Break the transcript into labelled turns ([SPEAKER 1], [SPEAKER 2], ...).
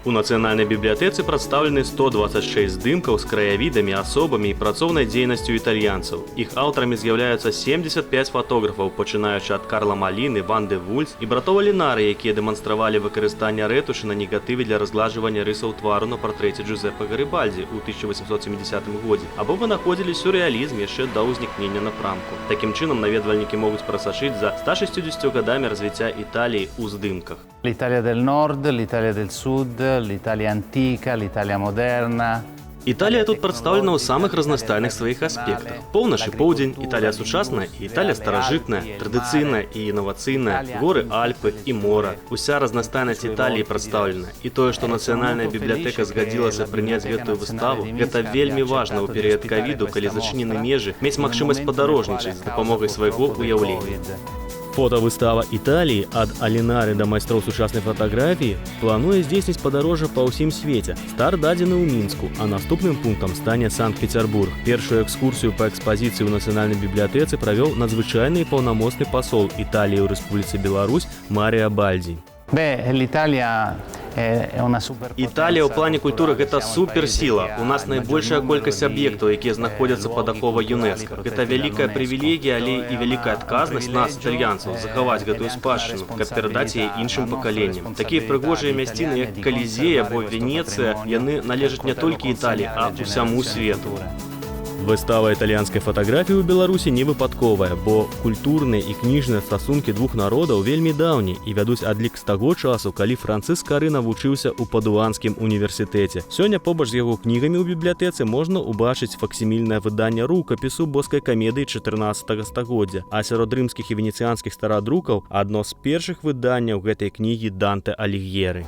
[SPEAKER 1] У нацыянальнай бібліятэцы прадстаўлены 126 здымкаў з краявідамі, асобамі і працоўнай дзейнасцю італьянцаў. Іх аўтарамі з'яўляюцца 75 фатографаў, пачынаючы ад Карла Маліны, Ван де Вульс і братова Лінары, якія дэманстравалі выкарыстанне рэтушы на негатыве для разгладжвання рысаў твару на партрэце Джузеппе Гарибальдзі ў 1870 годзе, або вынаходзілі сюррэалізм яшчэ да ўзнікнення напрамку. Такім чынам наведвальнікі могуць прасачыць за 160 гадамі развіцця Італіі ў здымках.
[SPEAKER 2] L'Italia del Nord, l'Italia del Sud, l'Italia antica, l'Italia moderna.
[SPEAKER 1] Італія тут прадстаўлена ў самых разнастайных сваіх аспектах. Поўнач і поўдзень, Італія сучасная і Італія старажытная, традыцыйная і інавацыйная, горы Альпы і мора. Уся разнастайнасць Італіі прадстаўлена. І тое, што нацыянальная бібліятэка згадзілася прыняць гэтую выставу, гэта вельмі важна ў перыяд ковіду, калі зачынены межы, мець магчымасць падарожнічаць з дапамогай свайго ўяўлення. Фотавыстава Італіі ад Алінары да майстроў сучаснай фатаграфіі плануе здзейсніць падарожжа па ўсім свеце. Старт дадзены ў Мінску, а наступным пунктам стане Санкт-Пецярбург. Першую экскурсію па экспазіцыі ў нацыянальнай бібліятэцы правёў надзвычайны і паўнамоцны пасол Італіі ў Рэспубліцы Беларусь Маріа Бальдзі. Італія ў плане культуры гэта суперсіла. У нас найбольшая колькасць аб'ектаў, якія знаходзяцца пад аховай ЮНЕСКО. Гэта вялікая прывілегія, але і вялікая адказнасць нас, італьянцаў, захаваць гэтую спадчыну, каб перадаць яе іншым пакаленням. Такія прыгожыя мясціны, як Калізей або Венецыя, яны належаць не толькі Італіі, а ўсяму свету. Выстава італьянскай фатаграфіі ў Беларусі не выпадковая, бо культурныя і кніжныя стасункі двух народаў вельмі даўні і вядуць адлік з таго часу, калі Францыск Кары навучыўся ў Падуанскім універсітэце. Сёння побач з яго кнігамі ў бібліятэцы можна ўбачыць факсімільнае выданне рукапісу боскай камедыі 14 стагоддзя, а сярод рымскіх і венецыянскіх старадрукаў адно з першых выданняў гэтай кнігі Данте Аліг'еры.